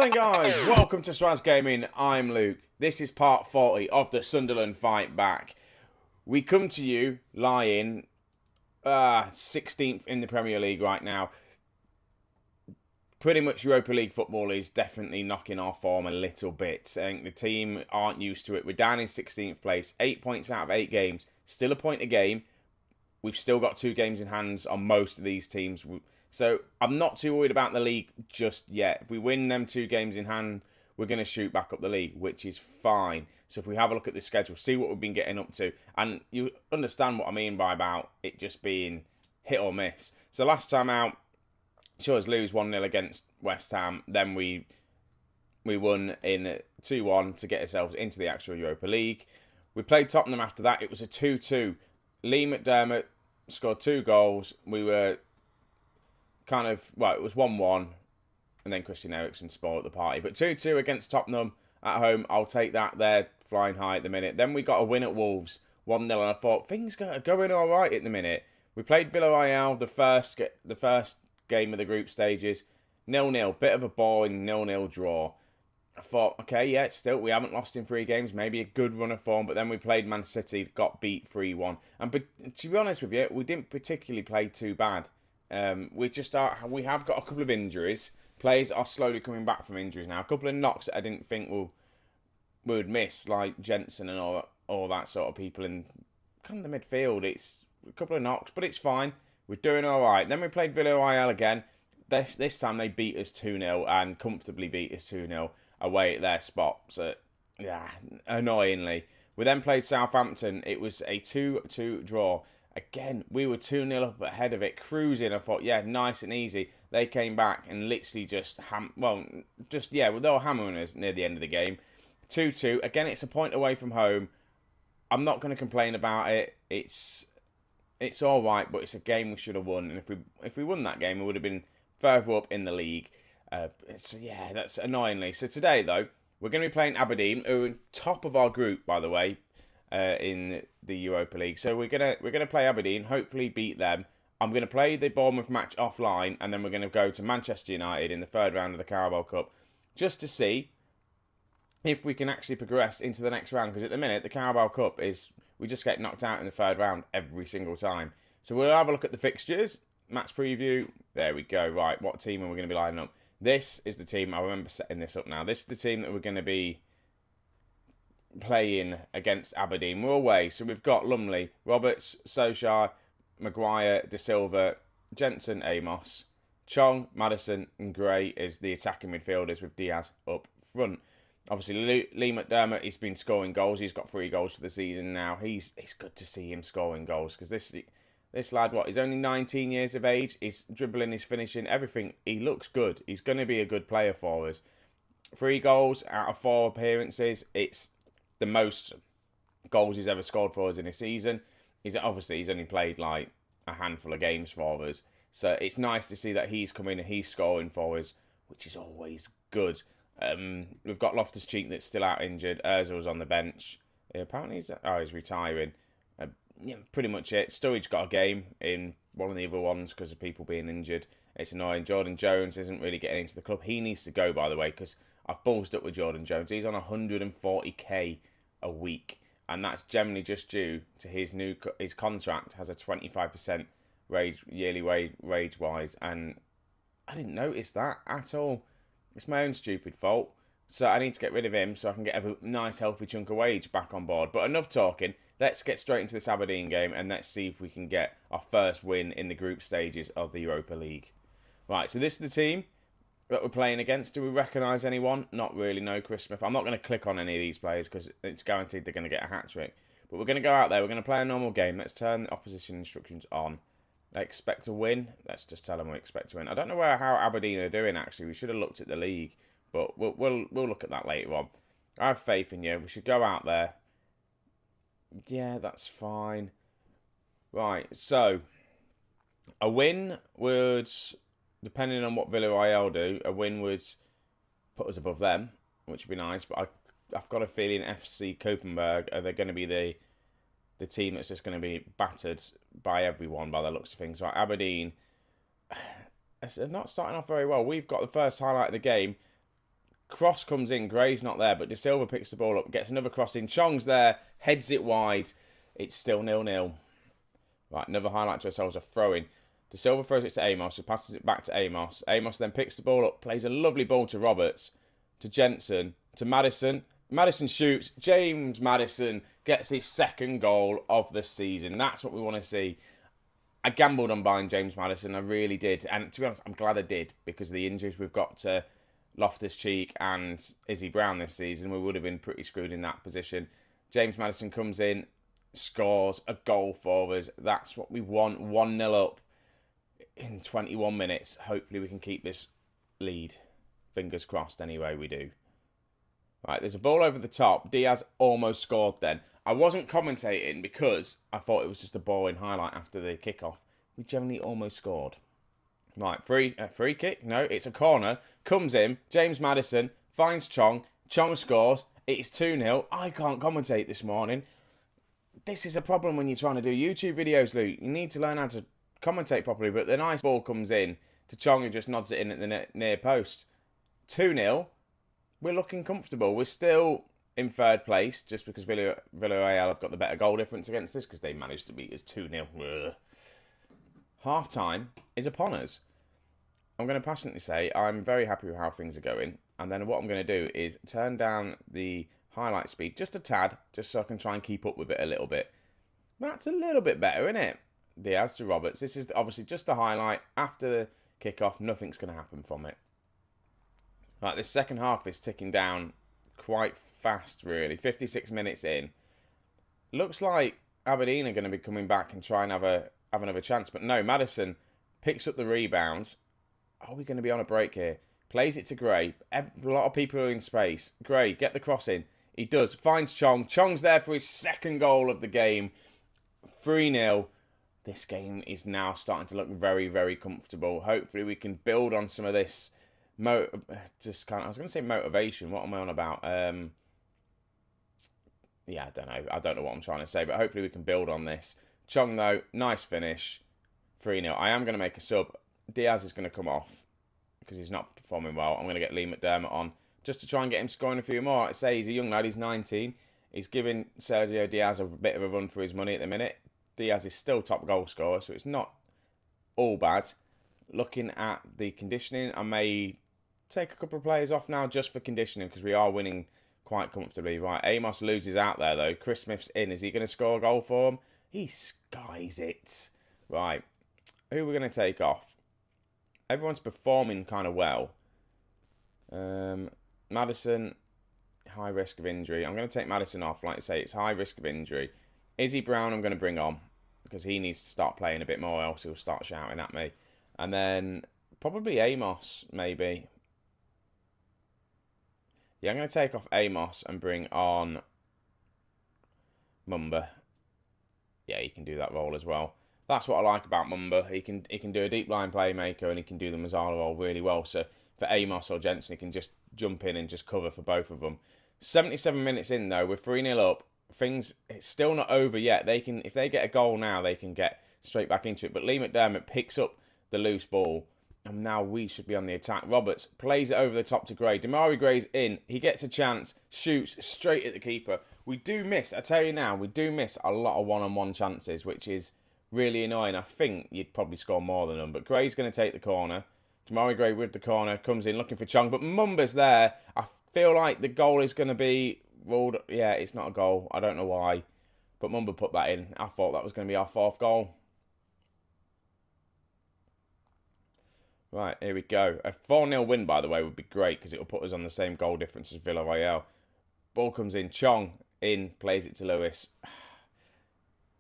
then guys, welcome to Strasz Gaming. I'm Luke. This is part 40 of the Sunderland fight back. We come to you lying 16th in the Premier League right now. Pretty much Europa League football is definitely knocking our form a little bit. I think the team aren't used to it. We're down in 16th place, 8 points out of 8 games. Still a point a game. We've still got 2 games in hands on most of these teams. So I'm not too worried about the league just yet. If we win them 2 games in hand, we're going to shoot back up the league, which is fine. So if we have a look at the schedule, see what we've been getting up to, and you understand what I mean by about it just being hit or miss. So last time out, saw us lose 1-0 against West Ham. Then we won in 2-1 to get ourselves into the actual Europa League. We played Tottenham after that. It was a 2-2. Lee McDermott scored 2 goals. We were it was 1-1, and then Christian Eriksen spoiled the party. But 2-2 against Tottenham at home, I'll take that. They're flying high at the minute. Then we got a win at Wolves, 1-0, and I thought things are going all right at the minute. We played Villarreal the first game of the group stages, 0-0, bit of a boring 0-0 draw. I thought, okay, yeah, still we haven't lost in 3 games, maybe a good run of form. But then we played Man City, got beat 3-1, and to be honest with you, we didn't particularly play too bad. We have got a couple of injuries. Players are slowly coming back from injuries now. A couple of knocks that I didn't think we would miss, like Jensen and all that sort of people in kind of the midfield. It's a couple of knocks, but it's fine. We're doing all right. Then we played Villarreal again. This time they beat us 2-0 and comfortably beat us 2-0 away at their spot. So, yeah, annoyingly. We then played Southampton. It was a 2-2 draw. Again, we were 2-0 up ahead of it, cruising. I thought, yeah, nice and easy. They came back and literally they were hammering us near the end of the game. 2-2. Again, it's a point away from home. I'm not going to complain about it. It's all right, but it's a game we should have won. And if we won that game, we would have been further up in the league. That's annoyingly. So today, though, we're going to be playing Aberdeen, who are on top of our group, by the way, in the Europa League. So we're gonna play Aberdeen, hopefully beat them. I'm gonna play the Bournemouth match offline, and then we're gonna go to Manchester United in the 3rd round of the Carabao Cup, just to see if we can actually progress into the next round. Because at the minute, the Carabao Cup we just get knocked out in the 3rd round every single time. So we'll have a look at the fixtures, match preview. There we go. Right, what team are we gonna be lining up? This is the team. I remember setting this up now. This is the team that we're gonna be playing against Aberdeen. We're away, so we've got Lumley, Roberts, Solskjaer, Maguire, De Silva, Jensen, Amos, Chong, Maddison, and Gray is the attacking midfielders with Diaz up front. Obviously, Lee McDermott, he's been scoring goals. He's got 3 goals for the season now. It's good to see him scoring goals, because this lad, he's only 19 years of age. He's dribbling, he's finishing, everything. He looks good. He's going to be a good player for us. 3 goals out of 4 appearances. It's the most goals he's ever scored for us in a season. He's only played like a handful of games for us. So it's nice to see that he's come in and he's scoring for us, which is always good. We've got Loftus-Cheek that's still out injured. Ozil's on the bench. Apparently he's retiring. Pretty much it. Sturridge got a game in one of the other ones because of people being injured. It's annoying. Jordan Jones isn't really getting into the club. He needs to go, by the way, because I've ballsed up with Jordan Jones. He's on 140k a week, and that's generally just due to his contract has a 25% yearly wage wise, and I didn't notice that at all. It's my own stupid fault. So I need to get rid of him so I can get a nice healthy chunk of wage back on board. But enough talking. Let's get straight into this Aberdeen game, and let's see if we can get our first win in the group stages of the Europa League. Right, so this is the team that we're playing against. Do we recognise anyone? Not really, no. Chris Smith. I'm not going to click on any of these players because it's guaranteed they're going to get a hat-trick. But we're going to go out there. We're going to play a normal game. Let's turn the opposition instructions on. They expect to win. Let's just tell them we expect to win. I don't know how Aberdeen are doing, actually. We should have looked at the league. But we'll look at that later on. I have faith in you. We should go out there. Yeah, that's fine. Right, so a win would, depending on what Villarreal do, a win would put us above them, which would be nice. But I've got a feeling FC Copenhagen are they going to be the team that's just going to be battered by everyone by the looks of things. Right, Aberdeen, they're not starting off very well. We've got the first highlight of the game. Cross comes in, Gray's not there, but De Silva picks the ball up, gets another cross in. Chong's there, heads it wide. It's still 0-0. Right, another highlight to ourselves, a throw-in. De Silva throws it to Amos, who passes it back to Amos. Amos then picks the ball up, plays a lovely ball to Roberts, to Jensen, to Maddison. Maddison shoots. James Maddison gets his second goal of the season. That's what we want to see. I gambled on buying James Maddison, I really did. And to be honest, I'm glad I did, because of the injuries we've got to Loftus-Cheek and Izzy Brown this season, we would have been pretty screwed in that position. James Maddison comes in, scores a goal for us. That's what we want. 1-0 up in 21 minutes. Hopefully we can keep this lead. Fingers crossed anyway, we do. Right, there's a ball over the top. Diaz almost scored then. I wasn't commentating because I thought it was just a boring highlight after the kickoff. We generally almost scored. Right, free kick? No, it's a corner. Comes in. James Maddison finds Chong. Chong scores. It's 2-0. I can't commentate this morning. This is a problem when you're trying to do YouTube videos, Luke. You need to learn how to commentate properly. But the nice ball comes in to Chong, who just nods it in at the near post. 2-0. We're looking comfortable. We're still in third place just because Villarreal have got the better goal difference against us because they managed to beat us 2-0. Half-time is upon us. I'm going to passionately say I'm very happy with how things are going. And then what I'm going to do is turn down the highlight speed just a tad, just so I can try and keep up with it a little bit. That's a little bit better, isn't it? Diaz to Roberts. This is obviously just a highlight. After the kickoff, nothing's going to happen from it. Right, this second half is ticking down quite fast, really. 56 minutes in. Looks like Aberdeen are going to be coming back and try and have another chance. But no, Maddison picks up the rebound. Are we going to be on a break here? Plays it to Gray. A lot of people are in space. Gray, get the cross in. He does. Finds Chong. Chong's there for his second goal of the game. 3-0. This game is now starting to look very, very comfortable. Hopefully we can build on some of this I was going to say motivation. What am I on about? Yeah, I don't know. I don't know what I'm trying to say, but hopefully we can build on this. Chong, though, nice finish. 3-0. I am going to make a sub. Diaz is going to come off because he's not performing well. I'm going to get Lee McDermott on just to try and get him scoring a few more. I say he's a young lad. He's 19. He's giving Sergio Diaz a bit of a run for his money at the minute. Diaz is still top goal scorer, so it's not all bad. Looking at the conditioning, I may take a couple of players off now just for conditioning because we are winning quite comfortably. Right, Amos loses out there though. Chris Smith's in. Is he going to score a goal for him? He skies it. Right, who are we going to take off? Everyone's performing kind of well. Maddison, high risk of injury. I'm going to take Maddison off. Like I say, it's high risk of injury. Izzy Brown I'm going to bring on because he needs to start playing a bit more, else he'll start shouting at me. And then probably Amos, maybe. Yeah, I'm going to take off Amos and bring on Mumba. Yeah, he can do that role as well. That's what I like about Mumba. He can do a deep line playmaker and he can do the Mazzala role really well. So for Amos or Jensen, he can just jump in and just cover for both of them. 77 minutes in though, we're 3-0 up. It's still not over yet. They can, if they get a goal now, they can get straight back into it. But Lee McDermott picks up the loose ball. And now we should be on the attack. Roberts plays it over the top to Gray. Damari Gray's in. He gets a chance. Shoots straight at the keeper. We do miss, I tell you now, we do miss a lot of one-on-one chances, which is really annoying. I think you'd probably score more than them. But Gray's going to take the corner. Damari Gray with the corner. Comes in looking for Chong. But Mumba's there. I feel like the goal is going to be ruled. Yeah, it's not a goal. I don't know why. But Mumba put that in. I thought that was going to be our fourth goal. Right, here we go. A 4-0 win, by the way, would be great because it will put us on the same goal difference as Villarreal. Ball comes in. Chong in. Plays it to Lewis.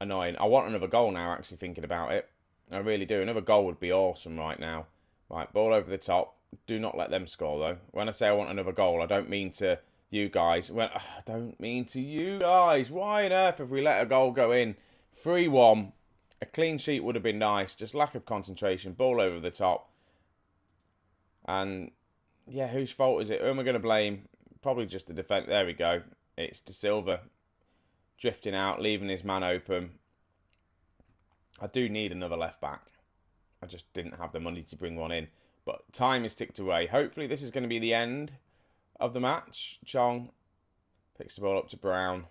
Annoying. I want another goal now, actually, thinking about it. I really do. Another goal would be awesome right now. Right, ball over the top. Do not let them score, though. When I say I want another goal, I don't mean to you guys. Well, I don't mean to you guys. Why on earth have we let a goal go in? 3-1. A clean sheet would have been nice. Just lack of concentration. Ball over the top. And, yeah, whose fault is it? Who am I going to blame? Probably just the defence. There we go. It's De Silva drifting out, leaving his man open. I do need another left-back. I just didn't have the money to bring one in. But time is ticked away. Hopefully this is going to be the end of the match. Chong picks the ball up to Brown.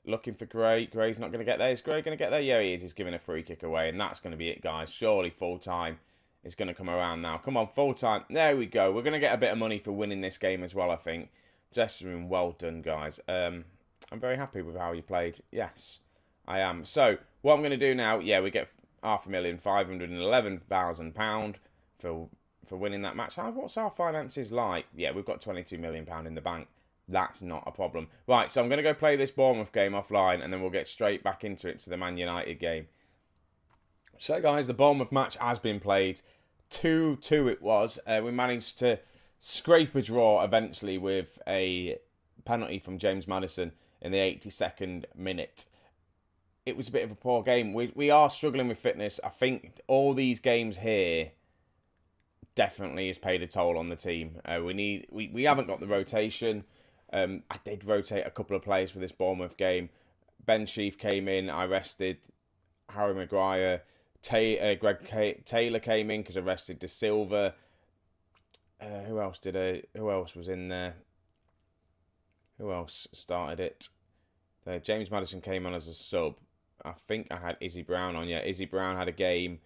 Looking for Gray. Gray's not going to get there. Is Gray going to get there? Yeah, he is. He's giving a free kick away, and that's going to be it, guys. Surely full time is going to come around now. Come on, full time. There we go. We're going to get a bit of money for winning this game as well, I think. Jessamine, well done, guys. I'm very happy with how you played. Yes, I am. So, what I'm going to do now, yeah, we get £511,000 for winning that match. What's our finances like? Yeah, we've got £22 million in the bank. That's not a problem. Right, so I'm going to go play this Bournemouth game offline, and then we'll get straight back into it to the Man United game. So, guys, the Bournemouth match has been played. 2-2 it was. We managed to scrape a draw eventually with a penalty from James Maddison in the 82nd minute. It was a bit of a poor game. We are struggling with fitness. I think all these games here definitely has paid a toll on the team. We haven't got the rotation. I did rotate a couple of players for this Bournemouth game. Ben Sheaf came in. I rested Harry Maguire. Greg Taylor came in because I rested De Silva. Who else was in there? Who else started it? James Maddison came on as a sub. I think I had Izzy Brown on. Yeah, Izzy Brown had a game.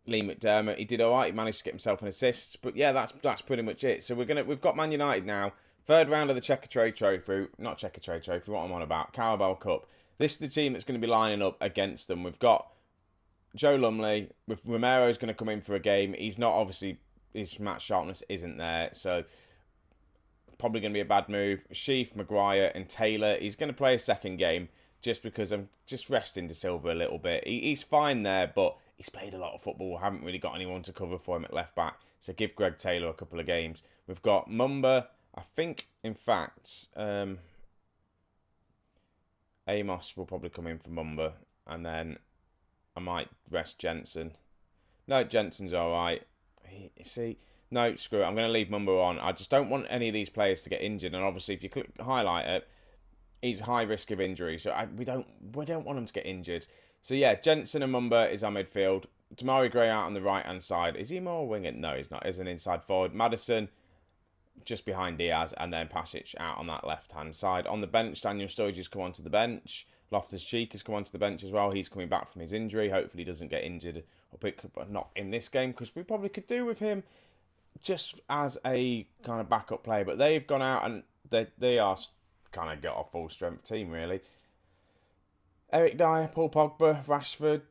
Lee McDermott, he did all right. He managed to get himself an assist. But yeah, that's pretty much it. So we've got Man United now. Third round of the Checkatrade Trophy. Not Checkatrade Trophy, what I'm on about. Carabao Cup. This is the team that's going to be lining up against them. We've got Joe Lumley. With Romero's going to come in for a game. He's not, obviously, his match sharpness isn't there. So probably going to be a bad move. Sheaf, Maguire and Taylor. He's going to play a second game just because I'm just resting De Silva a little bit. He's fine there, but he's played a lot of football. Haven't really got anyone to cover for him at left back. So give Greg Taylor a couple of games. We've got Mumba. I think, in fact, Amos will probably come in for Mumba. And then I might rest Jensen. No, Jensen's all right. See, no, screw it. I'm going to leave Mumba on. I just don't want any of these players to get injured. And obviously, if you click highlight it, he's high risk of injury. So we don't want him to get injured. So yeah, Jensen and Mumba is our midfield. Damari Gray out on the right-hand side. Is he more winger? No, he's not. He's an inside forward. Maddison just behind Diaz, and then Pasic out on that left-hand side. On the bench, Daniel Sturridge has come onto the bench. Loftus-Cheek has come onto the bench as well. He's coming back from his injury. Hopefully he doesn't get injured or pick up, not in this game, because we probably could do with him just as a kind of backup player. But they've gone out and they are kind of got a full-strength team, really. Eric Dyer, Paul Pogba, Rashford.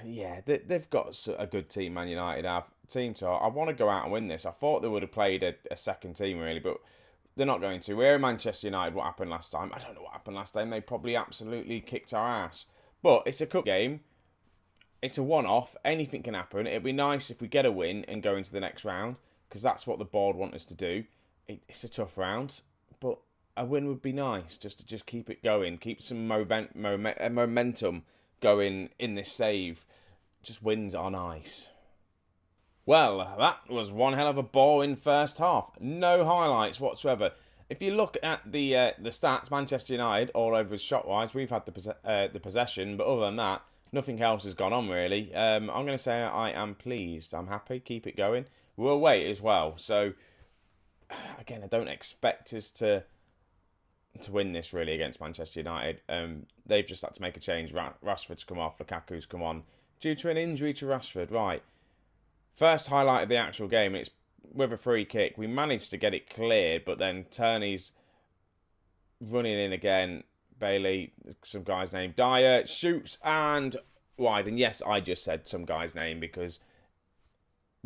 Yeah, they've got a good team, Man United have. Team to, I want to go out and win this. I thought they would have played a second team, really, but they're not going to. We're Manchester United. What happened last time? I don't know what happened last time. They probably absolutely kicked our ass. But it's a cup game. It's a one-off. Anything can happen. It'd be nice if we get a win and go into the next round, because that's what the board want us to do. It's a tough round, but a win would be nice, just to keep it going, keep some momentum going in this save. Just wins are nice. Well, that was one hell of a boring first half. No highlights whatsoever. If you look at the stats, Manchester United, all over us shot-wise, we've had the possession, but other than that, nothing else has gone on, really. I'm going to say I am pleased. I'm happy. Keep it going. We're away as well, so again, I don't expect us to win this, really, against Manchester United. They've just had to make a change. Rashford's come off, Lukaku's come on, due to an injury to Rashford. Right. First highlight of the actual game, it's with a free kick. We managed to get it cleared, but then Turney's running in again. Bailey, some guy's name. Dyer shoots and wide. And yes, I just said some guy's name because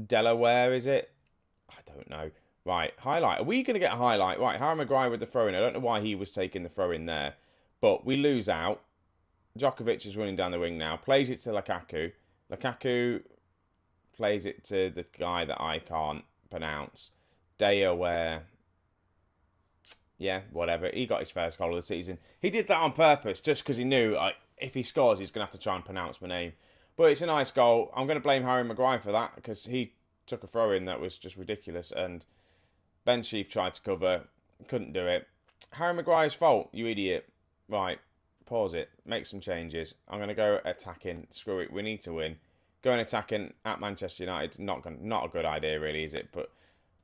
Delaware, is it? I don't know. Right, highlight. Are we going to get a highlight? Right, Harry Maguire with the throw-in. I don't know why he was taking the throw-in there. But we lose out. Djokovic is running down the wing now. Plays it to Lukaku. Lukaku plays it to the guy that I can't pronounce. Delaware. Yeah, whatever. He got his first goal of the season. He did that on purpose, just because he knew if he scores, he's going to have to try and pronounce my name. But it's a nice goal. I'm going to blame Harry Maguire for that, because he took a throw-in that was just ridiculous. And Ben Sheaf tried to cover. Couldn't do it. Harry Maguire's fault, you idiot. Right, pause it. Make some changes. I'm going to go attacking. Screw it. We need to win. Going attacking at Manchester United, not a good idea, really, is it? But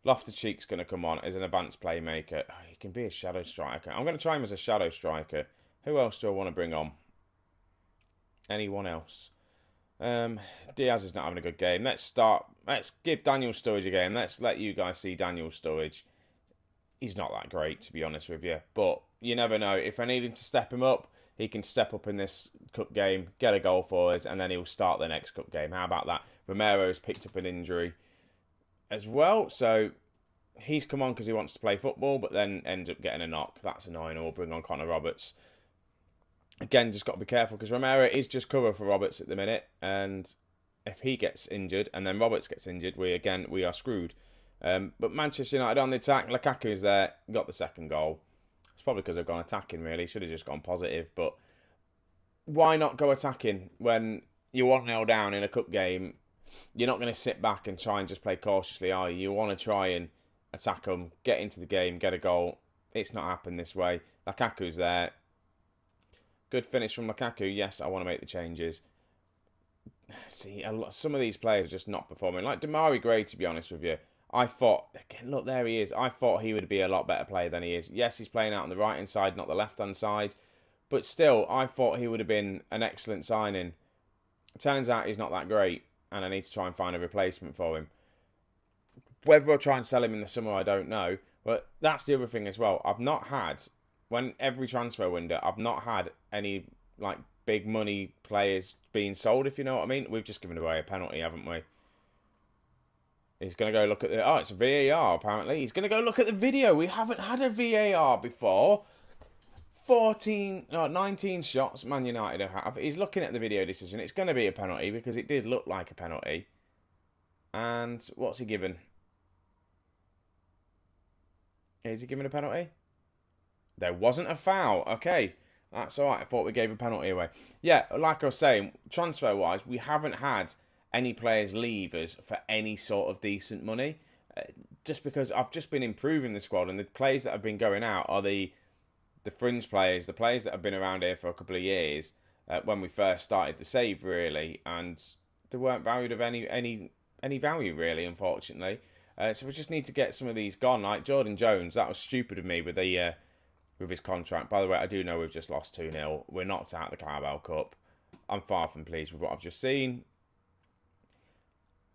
Loftus-Cheek's going to come on as an advanced playmaker. Oh, he can be a shadow striker. I'm going to try him as a shadow striker. Who else do I want to bring on? Anyone else? Diaz is not having a good game. Let's give Daniel Sturridge a game. Let's let you guys see Daniel Sturridge. He's not that great, to be honest with you. But you never know. If I need him to step him up, he can step up in this cup game, get a goal for us, and then he'll start the next cup game. How about that? Romero's picked up an injury as well. So he's come on because he wants to play football, but then ends up getting a knock. That's annoying. Or we'll bring on Connor Roberts. Again, just got to be careful because Romero is just cover for Roberts at the minute. And if he gets injured and then Roberts gets injured, we are screwed. But Manchester United on the attack. Lukaku's there, got the second goal. It's probably because they've gone attacking, really. Should have just gone positive. But why not go attacking when you're 1-0 down in a cup game? You're not going to sit back and try and just play cautiously, are you? You want to try and attack them, get into the game, get a goal. It's not happened this way. Lukaku's there. Good finish from Lukaku. Yes, I want to make the changes. See, some of these players are just not performing. Like Damari Gray, to be honest with you. I thought, again, look, there he is. I thought he would be a lot better player than he is. Yes, he's playing out on the right-hand side, not the left-hand side. But still, I thought he would have been an excellent signing. It turns out he's not that great, and I need to try and find a replacement for him. Whether we'll try and sell him in the summer, I don't know. But that's the other thing as well. I've not had, when every transfer window, I've not had any like big money players being sold, if you know what I mean. We've just given away a penalty, haven't we? He's going to go look at the... Oh, it's a VAR, apparently. He's going to go look at the video. We haven't had a VAR before. 19 shots Man United have. He's looking at the video decision. It's going to be a penalty because it did look like a penalty. And what's he given? Is he given a penalty? There wasn't a foul. Okay. That's all right. I thought we gave a penalty away. Yeah, like I was saying, transfer-wise, we haven't had any players leave us for any sort of decent money. Just because I've just been improving the squad, and the players that have been going out are the fringe players, the players that have been around here for a couple of years when we first started the save, really, and they weren't valued of any value, really, unfortunately. So we just need to get some of these gone. Like Jordan Jones, that was stupid of me with his contract. By the way, I do know we've just lost 2-0. We're knocked out of the Carabao Cup. I'm far from pleased with what I've just seen.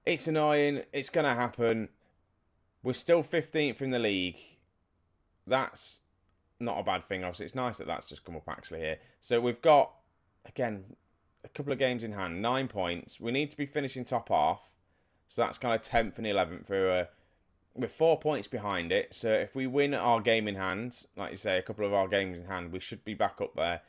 It's annoying. It's going to happen. We're still 15th in the league. That's not a bad thing. Obviously, it's nice that that's just come up actually here. So we've got, again, a couple of games in hand. 9 points. We need to be finishing top half. So that's kind of 10th and 11th. We're 4 points behind it. So if we win our game in hand, like you say, a couple of our games in hand, we should be back up there.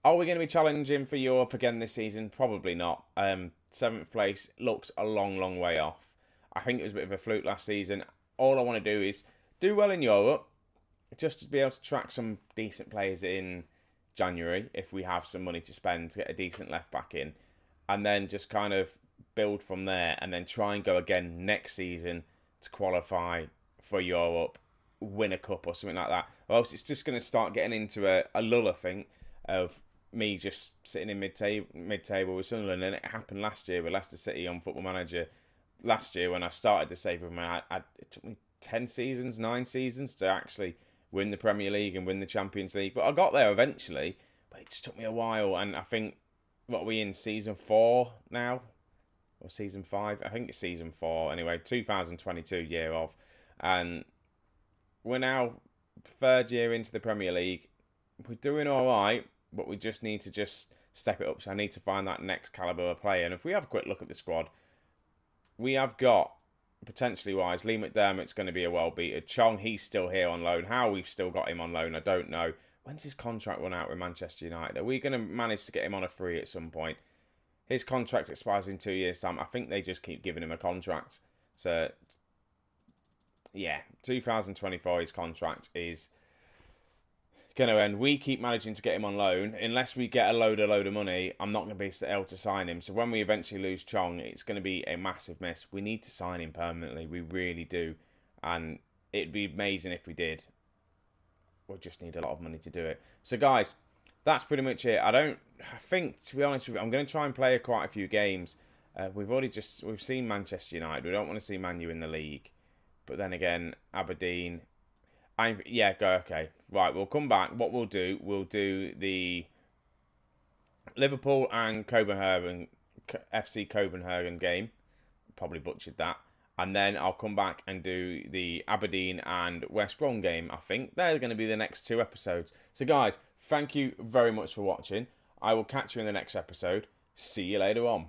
Are we going to be challenging for Europe again this season? Probably not. 7th place looks a long way off. I think it was a bit of a fluke last season. All I want to do is do well in Europe, just to be able to track some decent players in January, if we have some money to spend to get a decent left back in, and then just kind of build from there, and then try and go again next season to qualify for Europe, win a cup or something like that. Or else it's just going to start getting into a lull, I think, of me just sitting in mid-table with Sunderland. And it happened last year with Leicester City on Football Manager. Last year when I started the save with them, it took me 9 seasons to actually win the Premier League and win the Champions League. But I got there eventually, but it just took me a while. And I think, what are we in, season 4 now? Or season 5? I think it's season 4. Anyway, 2022 year of. And we're now 3rd year into the Premier League. We're doing all right, but we just need to just step it up. So I need to find that next calibre of player. And if we have a quick look at the squad, we have got, potentially wise, Lee McDermott's going to be a well-beater. Chong, he's still here on loan. How we've still got him on loan, I don't know. When's his contract run out with Manchester United? Are we going to manage to get him on a free at some point? His contract expires in 2 years' time. I think they just keep giving him a contract. So, yeah, 2024, his contract is going to end. We keep managing to get him on loan. Unless we get a load of money, I'm not going to be able to sign him. So when we eventually lose Chong, it's going to be a massive miss. We need to sign him permanently. We really do. And it'd be amazing if we did. We'll just need a lot of money to do it. So guys, that's pretty much it. I think, to be honest with you, I'm going to try and play quite a few games. We've seen Manchester United. We don't want to see Man U in the league. But then again, Aberdeen. Okay. Right, we'll come back. What we'll do the Liverpool and Copenhagen, FC Copenhagen game. Probably butchered that. And then I'll come back and do the Aberdeen and West Brom game, I think. They're going to be the next 2 episodes. So, guys, thank you very much for watching. I will catch you in the next episode. See you later on.